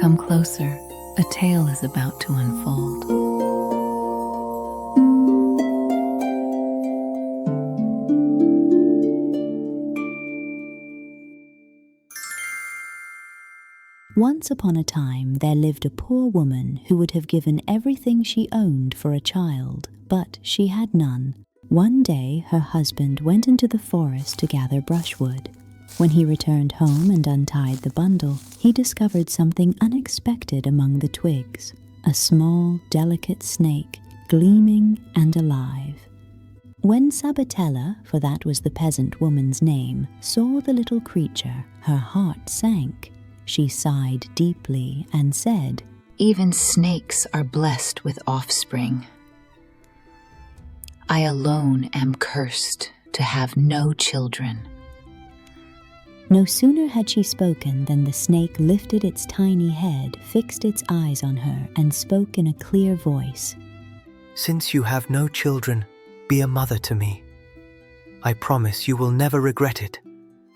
Come closer, a tale is about to unfold. Once upon a time there lived a poor woman who would have given everything she owned for a child, but she had none. One day her husband went into the forest to gather brushwood. When he returned home and untied the bundle, he discovered something unexpected among the twigs, a small, delicate snake, gleaming and alive. When Sabatella, for that was the peasant woman's name, saw the little creature, her heart sank. She sighed deeply and said, "Even snakes are blessed with offspring. I alone am cursed to have no children." No sooner had she spoken than the snake lifted its tiny head, fixed its eyes on her, and spoke in a clear voice. "Since you have no children, be a mother to me. I promise you will never regret it,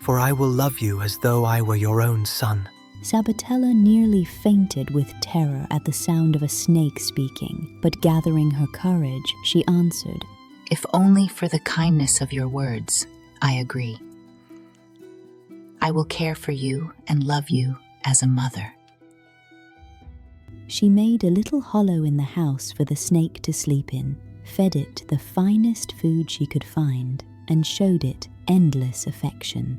for I will love you as though I were your own son." Sabatella nearly fainted with terror at the sound of a snake speaking, but gathering her courage, she answered, "If only for the kindness of your words, I agree. I will care for you and love you as a mother." She made a little hollow in the house for the snake to sleep in, fed it the finest food she could find, and showed it endless affection.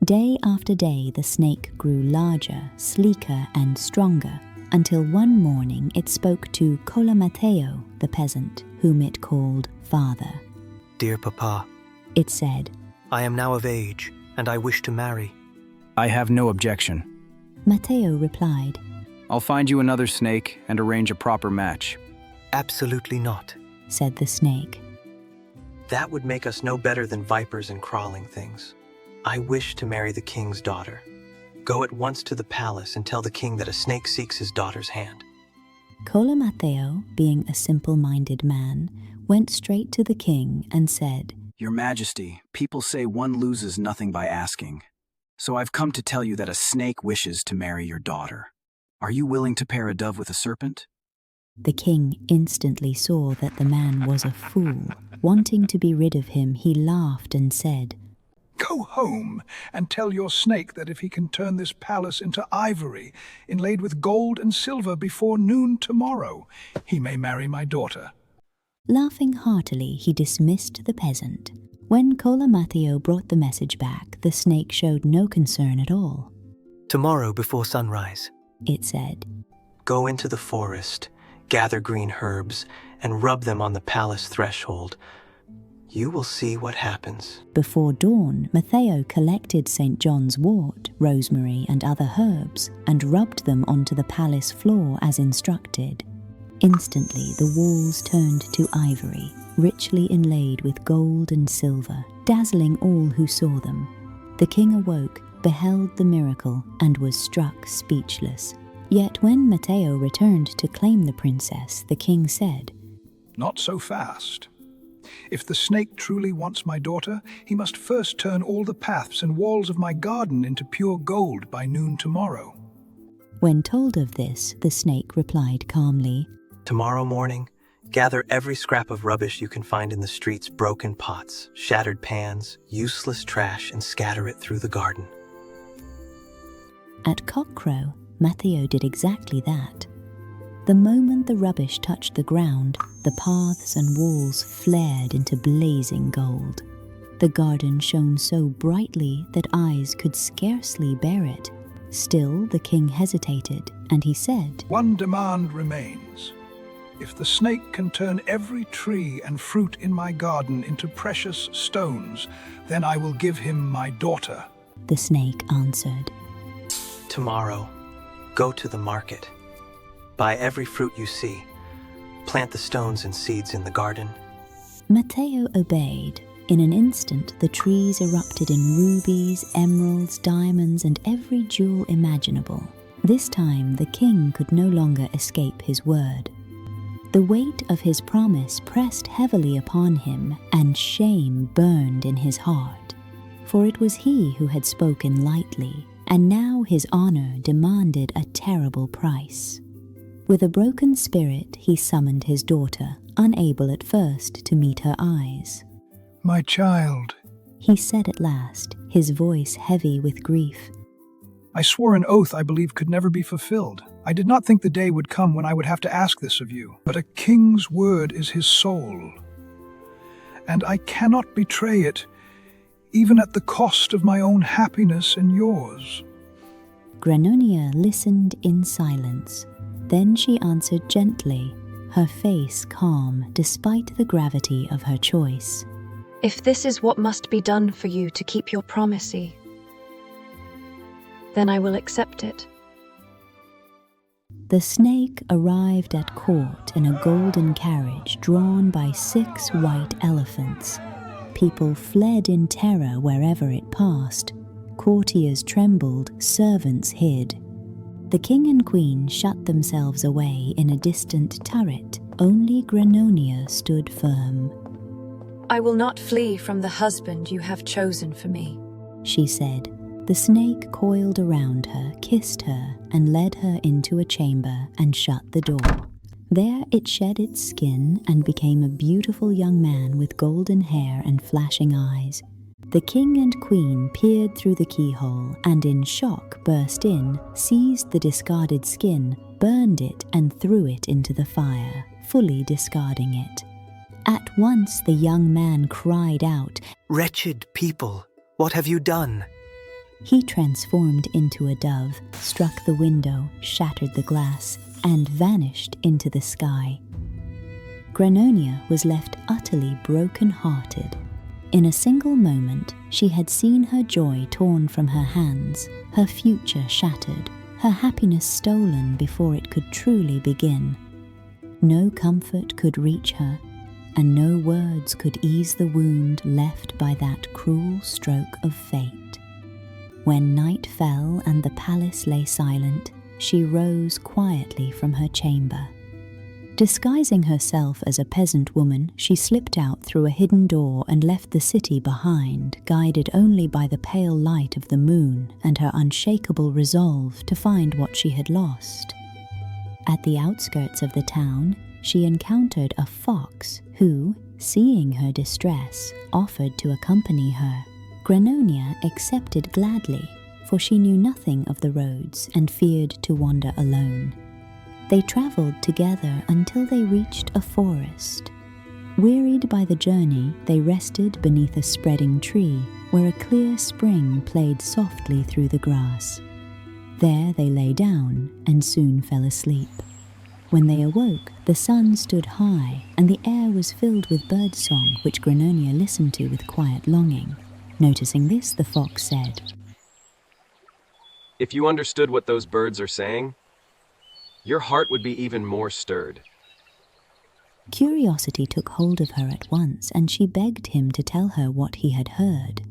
Day after day the snake grew larger, sleeker and stronger, until one morning it spoke to Colamateo, the peasant, whom it called father. "Dear Papa," it said, "I am now of age, and I wish to marry." "I have no objection." Mateo replied, "I'll find you another snake and arrange a proper match." "Absolutely not. said the snake. That would make us no better than vipers and crawling things. I wish to marry the king's daughter. Go at once to the palace and tell the king that a snake seeks his daughter's hand." Colamateo, being a simple-minded man, went straight to the king and said, "Your Majesty, people say one loses nothing by asking. So I've come to tell you that a snake wishes to marry your daughter. Are you willing to pair a dove with a serpent?" The king instantly saw that the man was a fool. Wanting to be rid of him, he laughed and said, "Go home and tell your snake that if he can turn this palace into ivory, inlaid with gold and silver before noon tomorrow, he may marry my daughter." Laughing heartily, he dismissed the peasant. When Colamateo brought the message back, the snake showed no concern at all. "Tomorrow before sunrise," it said, "go into the forest, gather green herbs, and rub them on the palace threshold. You will see what happens." Before dawn, Mateo collected St. John's wort, rosemary, and other herbs, and rubbed them onto the palace floor as instructed. Instantly, the walls turned to ivory, richly inlaid with gold and silver, dazzling all who saw them. The king awoke, beheld the miracle, and was struck speechless. Yet when Mateo returned to claim the princess, the king said, "Not so fast. If the snake truly wants my daughter, he must first turn all the paths and walls of my garden into pure gold by noon tomorrow." When told of this, the snake replied calmly, "Tomorrow morning, gather every scrap of rubbish you can find in the streets, broken pots, shattered pans, useless trash, and scatter it through the garden." At cockcrow, Mateo did exactly that. The moment the rubbish touched the ground, the paths and walls flared into blazing gold. The garden shone so brightly that eyes could scarcely bear it. Still, the king hesitated, and he said, "One demand remains. If the snake can turn every tree and fruit in my garden into precious stones, then I will give him my daughter." The snake answered, "Tomorrow, go to the market. Buy every fruit you see. Plant the stones and seeds in the garden." Mateo obeyed. In an instant, the trees erupted in rubies, emeralds, diamonds, and every jewel imaginable. This time, the king could no longer escape his word. The weight of his promise pressed heavily upon him, and shame burned in his heart. For it was he who had spoken lightly, and now his honor demanded a terrible price. With a broken spirit, he summoned his daughter, unable at first to meet her eyes. My child, He said at last, his voice heavy with grief. I swore an oath I believe could never be fulfilled. I did not think the day would come when I would have to ask this of you. But a king's word is his soul, and I cannot betray it, even at the cost of my own happiness and yours. Granonia listened in silence. Then she answered gently, her face calm despite the gravity of her choice. If this is what must be done for you to keep your promise, then I will accept it. The snake arrived at court in a golden carriage drawn by 6 white elephants. People fled in terror wherever it passed. Courtiers trembled, servants hid. The king and queen shut themselves away in a distant turret. Only Granonia stood firm. I will not flee from the husband you have chosen for me, she said. The snake coiled around her, kissed her, and led her into a chamber and shut the door. There it shed its skin and became a beautiful young man with golden hair and flashing eyes. The king and queen peered through the keyhole and in shock burst in, seized the discarded skin, burned it and threw it into the fire, fully discarding it. At once the young man cried out, Wretched people, what have you done? He transformed into a dove, struck the window, shattered the glass, and vanished into the sky. Granonia was left utterly broken-hearted. In a single moment, she had seen her joy torn from her hands, her future shattered, her happiness stolen before it could truly begin. No comfort could reach her, and no words could ease the wound left by that cruel stroke of fate. When night fell and the palace lay silent, she rose quietly from her chamber. Disguising herself as a peasant woman, she slipped out through a hidden door and left the city behind, guided only by the pale light of the moon and her unshakable resolve to find what she had lost. At the outskirts of the town, she encountered a fox who, seeing her distress, offered to accompany her. Granonia accepted gladly, for she knew nothing of the roads and feared to wander alone. They traveled together until they reached a forest. Wearied by the journey, they rested beneath a spreading tree where a clear spring played softly through the grass. There they lay down and soon fell asleep. When they awoke, the sun stood high and the air was filled with birdsong, which Granonia listened to with quiet longing. Noticing this, the fox said, If you understood what those birds are saying, your heart would be even more stirred. Curiosity took hold of her at once, and she begged him to tell her what he had heard.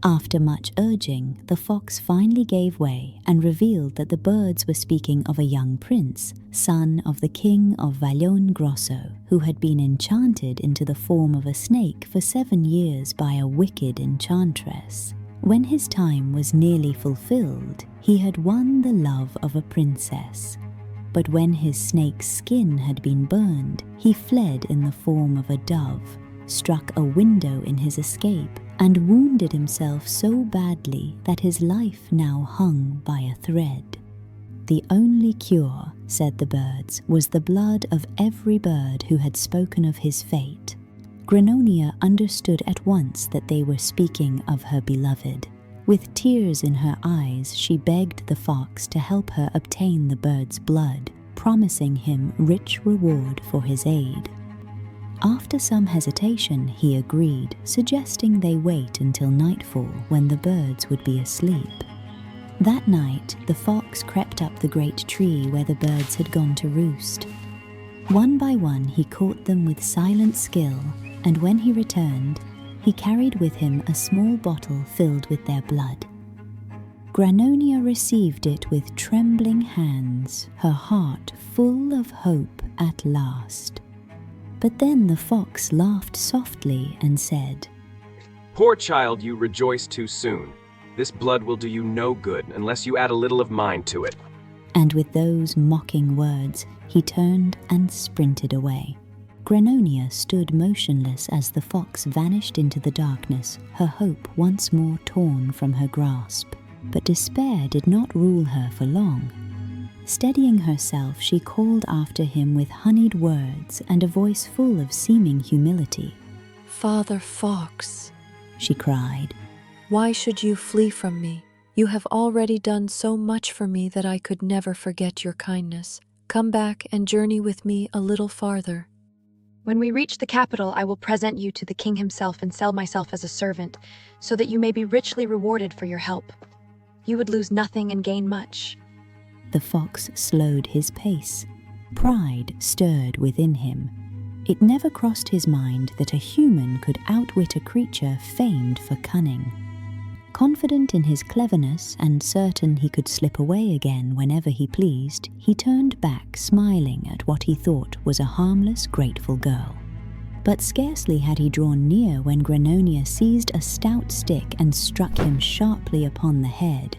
After much urging, the fox finally gave way and revealed that the birds were speaking of a young prince, son of the king of Vallone Grosso, who had been enchanted into the form of a snake for 7 years by a wicked enchantress. When his time was nearly fulfilled, he had won the love of a princess. But when his snake's skin had been burned, he fled in the form of a dove, struck a window in his escape, and wounded himself so badly that his life now hung by a thread. The only cure, said the birds, was the blood of every bird who had spoken of his fate. Granonia understood at once that they were speaking of her beloved. With tears in her eyes, she begged the fox to help her obtain the bird's blood, promising him rich reward for his aid. After some hesitation, he agreed, suggesting they wait until nightfall when the birds would be asleep. That night, the fox crept up the great tree where the birds had gone to roost. One by one, he caught them with silent skill, and when he returned, he carried with him a small bottle filled with their blood. Granonia received it with trembling hands, her heart full of hope at last. But then the fox laughed softly and said, Poor child, you rejoice too soon. This blood will do you no good unless you add a little of mine to it. And with those mocking words, he turned and sprinted away. Granonia stood motionless as the fox vanished into the darkness, her hope once more torn from her grasp. But despair did not rule her for long. Steadying herself, she called after him with honeyed words and a voice full of seeming humility. Father Fox, She cried. why should you flee from me? You have already done so much for me that I could never forget your kindness. Come back and journey with me a little farther. When we reach the capital, I will present you to the king himself and sell myself as a servant, so that you may be richly rewarded for your help. You would lose nothing and gain much. The fox slowed his pace. Pride stirred within him. It never crossed his mind that a human could outwit a creature famed for cunning. Confident in his cleverness and certain he could slip away again whenever he pleased, he turned back smiling at what he thought was a harmless, grateful girl. But scarcely had he drawn near when Granonia seized a stout stick and struck him sharply upon the head.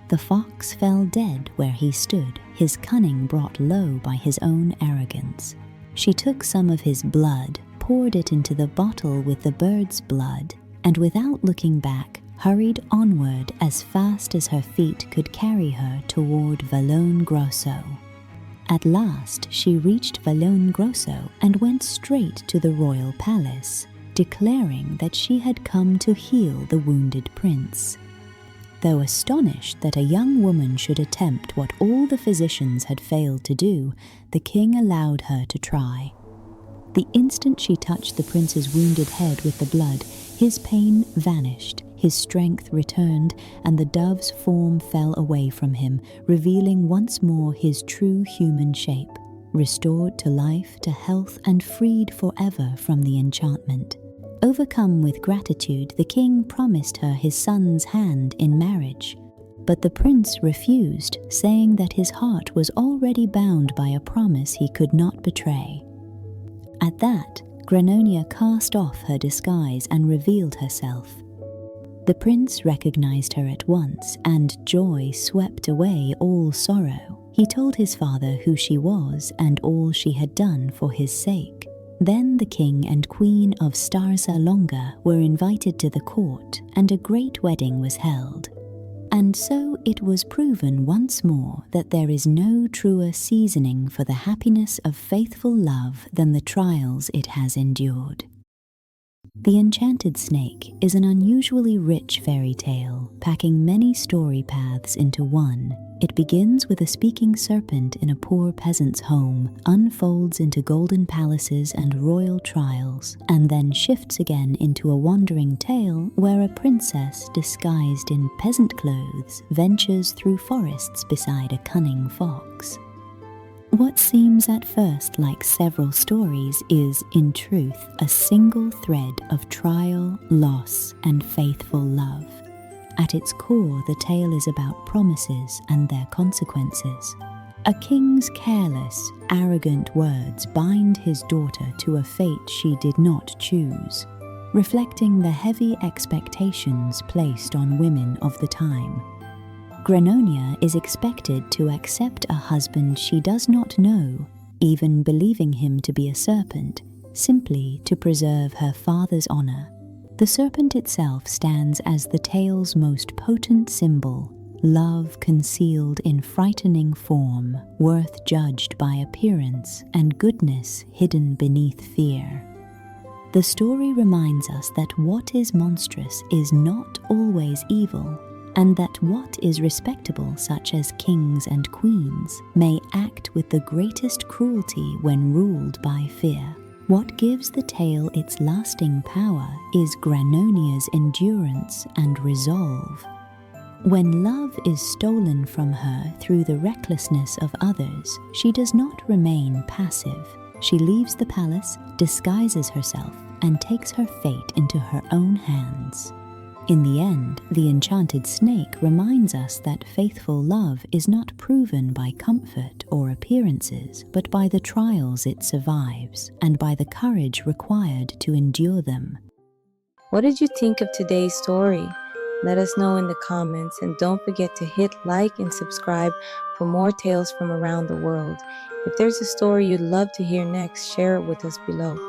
The fox fell dead where he stood, his cunning brought low by his own arrogance. She took some of his blood, poured it into the bottle with the bird's blood, and without looking back, hurried onward as fast as her feet could carry her toward Vallone Grosso. At last she reached Vallone Grosso and went straight to the royal palace, declaring that she had come to heal the wounded prince. Though astonished that a young woman should attempt what all the physicians had failed to do, the king allowed her to try. The instant she touched the prince's wounded head with the blood, his pain vanished, his strength returned, and the dove's form fell away from him, revealing once more his true human shape, restored to life, to health, and freed forever from the enchantment. Overcome with gratitude, the king promised her his son's hand in marriage. But the prince refused, saying that his heart was already bound by a promise he could not betray. At that, Granonia cast off her disguise and revealed herself. The prince recognized her at once, and joy swept away all sorrow. He told his father who she was and all she had done for his sake. Then the king and queen of Starza Longa were invited to the court, and a great wedding was held. And so it was proven once more that there is no truer seasoning for the happiness of faithful love than the trials it has endured. The Enchanted Snake is an unusually rich fairy tale, packing many story paths into one. It begins with a speaking serpent in a poor peasant's home, unfolds into golden palaces and royal trials, and then shifts again into a wandering tale where a princess disguised in peasant clothes ventures through forests beside a cunning fox. What seems at first like several stories is, in truth, a single thread of trial, loss, and faithful love. At its core, the tale is about promises and their consequences. A king's careless, arrogant words bind his daughter to a fate she did not choose, reflecting the heavy expectations placed on women of the time. Granonia is expected to accept a husband she does not know, even believing him to be a serpent, simply to preserve her father's honor. The serpent itself stands as the tale's most potent symbol, love concealed in frightening form, worth judged by appearance, and goodness hidden beneath fear. The story reminds us that what is monstrous is not always evil, and that what is respectable, such as kings and queens, may act with the greatest cruelty when ruled by fear. What gives the tale its lasting power is Granonia's endurance and resolve. When love is stolen from her through the recklessness of others, she does not remain passive. She leaves the palace, disguises herself, and takes her fate into her own hands. In the end, the enchanted snake reminds us that faithful love is not proven by comfort or appearances, but by the trials it survives, and by the courage required to endure them. What did you think of today's story? Let us know in the comments, and don't forget to hit like and subscribe for more tales from around the world. If there's a story you'd love to hear next, share it with us below.